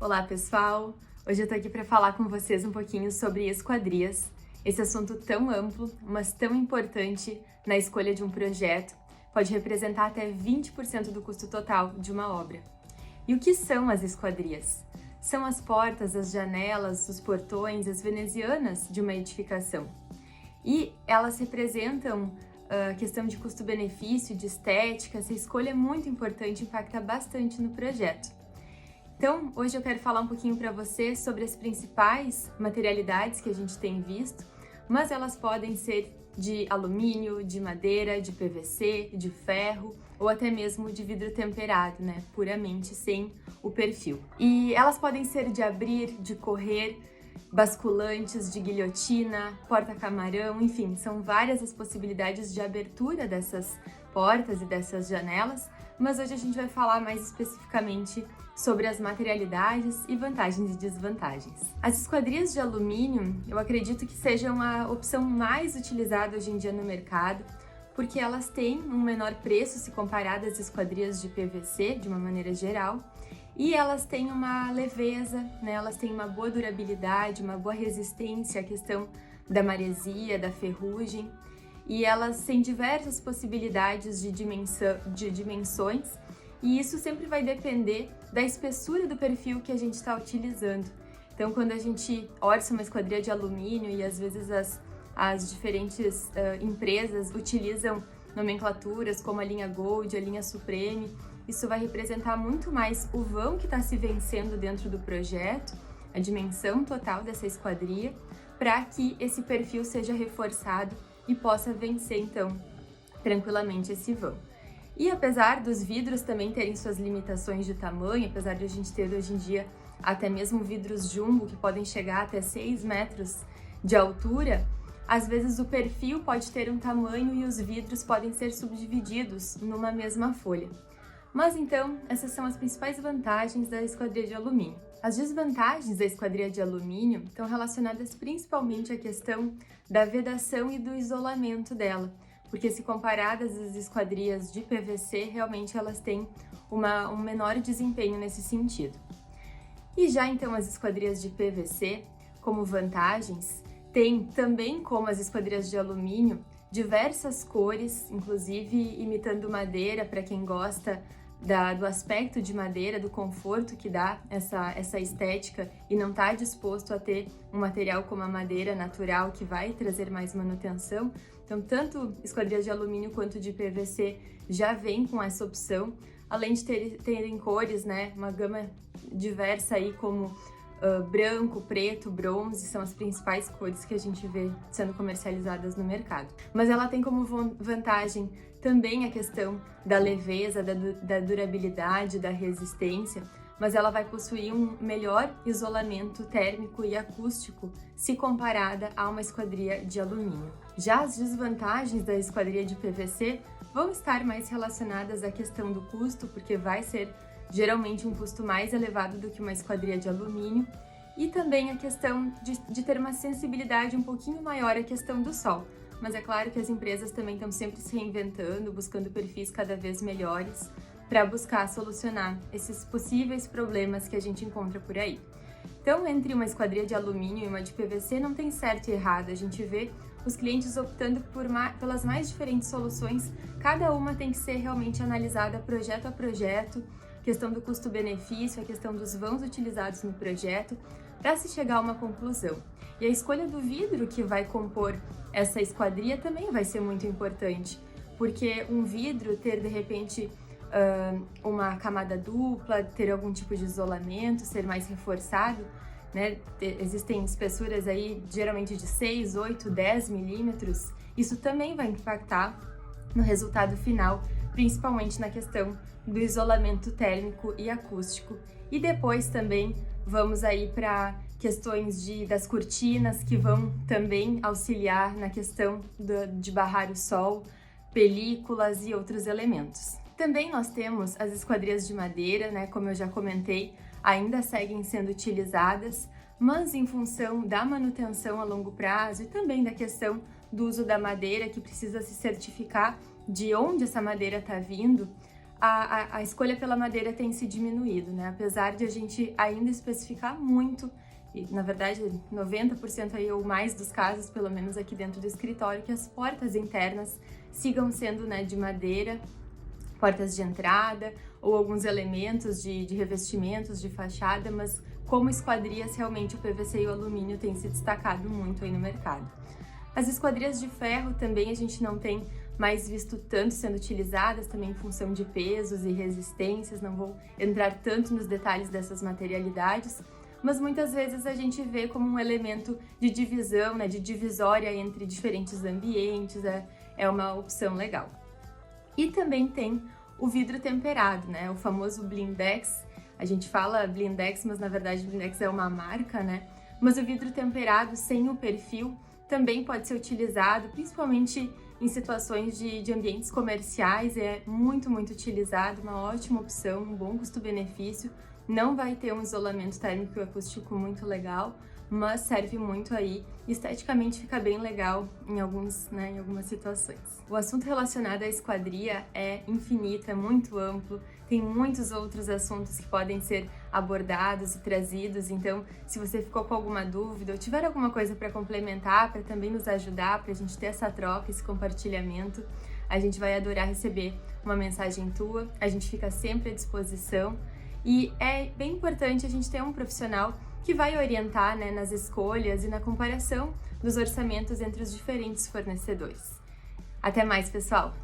Olá, pessoal! Hoje eu tô aqui para falar com vocês um pouquinho sobre esquadrias, esse assunto tão amplo, mas tão importante na escolha de um projeto, pode representar até 20% do custo total de uma obra. E o que são as esquadrias? São as portas, as janelas, os portões, as venezianas de uma edificação. E elas representam a questão de custo-benefício, de estética. Essa escolha é muito importante, impacta bastante no projeto. Então, hoje eu quero falar um pouquinho para você sobre as principais materialidades que a gente tem visto, mas elas podem ser de alumínio, de madeira, de PVC, de ferro ou até mesmo de vidro temperado, né? Puramente sem o perfil. E elas podem ser de abrir, de correr, basculantes, de guilhotina, porta-camarão, enfim, são várias as possibilidades de abertura dessas portas e dessas janelas, mas hoje a gente vai falar mais especificamente sobre as materialidades e vantagens e desvantagens. As esquadrias de alumínio, eu acredito que sejam a opção mais utilizada hoje em dia no mercado, porque elas têm um menor preço se comparadas às esquadrias de PVC, de uma maneira geral, e elas têm uma leveza, né? Elas têm uma boa durabilidade, uma boa resistência à questão da maresia, da ferrugem, e elas têm diversas possibilidades de dimensões, e isso sempre vai depender da espessura do perfil que a gente está utilizando. Então, quando a gente orça uma esquadria de alumínio e às vezes as diferentes empresas utilizam nomenclaturas como a linha Gold, a linha Supreme, isso vai representar muito mais o vão que está se vencendo dentro do projeto, a dimensão total dessa esquadria, para que esse perfil seja reforçado e possa vencer, então, tranquilamente esse vão. E apesar dos vidros também terem suas limitações de tamanho, apesar de a gente ter hoje em dia até mesmo vidros jumbo que podem chegar até 6 metros de altura, às vezes o perfil pode ter um tamanho e os vidros podem ser subdivididos numa mesma folha. Mas então, essas são as principais vantagens da esquadria de alumínio. As desvantagens da esquadria de alumínio estão relacionadas principalmente à questão da vedação e do isolamento dela, porque se comparadas às esquadrias de PVC, realmente elas têm um menor desempenho nesse sentido. E já então as esquadrias de PVC, como vantagens, tem também, como as esquadrias de alumínio, diversas cores, inclusive imitando madeira, para quem gosta do aspecto de madeira, do conforto que dá essa estética e não está disposto a ter um material como a madeira natural que vai trazer mais manutenção. Então, tanto esquadrias de alumínio quanto de PVC já vem com essa opção, além de terem cores, né, uma gama diversa aí como branco, preto, bronze, são as principais cores que a gente vê sendo comercializadas no mercado. Mas ela tem como vantagem também a questão da leveza, da durabilidade, da resistência, mas ela vai possuir um melhor isolamento térmico e acústico se comparada a uma esquadria de alumínio. Já as desvantagens da esquadria de PVC vão estar mais relacionadas à questão do custo, porque vai ser geralmente um custo mais elevado do que uma esquadria de alumínio, e também a questão de ter uma sensibilidade um pouquinho maior à questão do sol. Mas é claro que as empresas também estão sempre se reinventando, buscando perfis cada vez melhores para buscar solucionar esses possíveis problemas que a gente encontra por aí. Então, entre uma esquadria de alumínio e uma de PVC não tem certo e errado, a gente vê os clientes optando pelas mais diferentes soluções, cada uma tem que ser realmente analisada projeto a projeto, questão do custo-benefício, a questão dos vãos utilizados no projeto, para se chegar a uma conclusão. E a escolha do vidro que vai compor essa esquadria também vai ser muito importante, porque um vidro ter, de repente, uma camada dupla, ter algum tipo de isolamento, ser mais reforçado, né? Existem espessuras aí, geralmente de 6, 8, 10 milímetros, isso também vai impactar no resultado final, principalmente na questão do isolamento térmico e acústico. E depois também vamos aí para questões das cortinas, que vão também auxiliar na questão de barrar o sol, películas e outros elementos. Também nós temos as esquadrias de madeira, né, como eu já comentei, ainda seguem sendo utilizadas, mas em função da manutenção a longo prazo e também da questão do uso da madeira, que precisa se certificar de onde essa madeira está vindo, a escolha pela madeira tem se diminuído, né? Apesar de a gente ainda especificar muito, e na verdade 90% aí ou mais dos casos, pelo menos aqui dentro do escritório, que as portas internas sigam sendo, né, de madeira, portas de entrada ou alguns elementos de revestimentos de fachada, mas como esquadrias, realmente o PVC e o alumínio têm se destacado muito aí no mercado. As esquadrias de ferro também a gente não tem mais visto tanto sendo utilizadas, também em função de pesos e resistências, não vou entrar tanto nos detalhes dessas materialidades, mas muitas vezes a gente vê como um elemento de divisão, né, de divisória entre diferentes ambientes, é uma opção legal. E também tem o vidro temperado, né, o famoso blindex. A gente fala blindex, mas na verdade blindex é uma marca, né, mas o vidro temperado sem o perfil também pode ser utilizado, principalmente em situações de ambientes comerciais, é muito utilizado, uma ótima opção, um bom custo-benefício, não vai ter um isolamento térmico e acústico muito legal, mas serve muito aí, esteticamente fica bem legal em algumas situações. O assunto relacionado à esquadria é infinito, é muito amplo, tem muitos outros assuntos que podem ser abordados e trazidos, então se você ficou com alguma dúvida ou tiver alguma coisa para complementar, para também nos ajudar, para a gente ter essa troca, esse compartilhamento, a gente vai adorar receber uma mensagem tua, a gente fica sempre à disposição e é bem importante a gente ter um profissional que vai orientar, né, nas escolhas e na comparação dos orçamentos entre os diferentes fornecedores. Até mais, pessoal!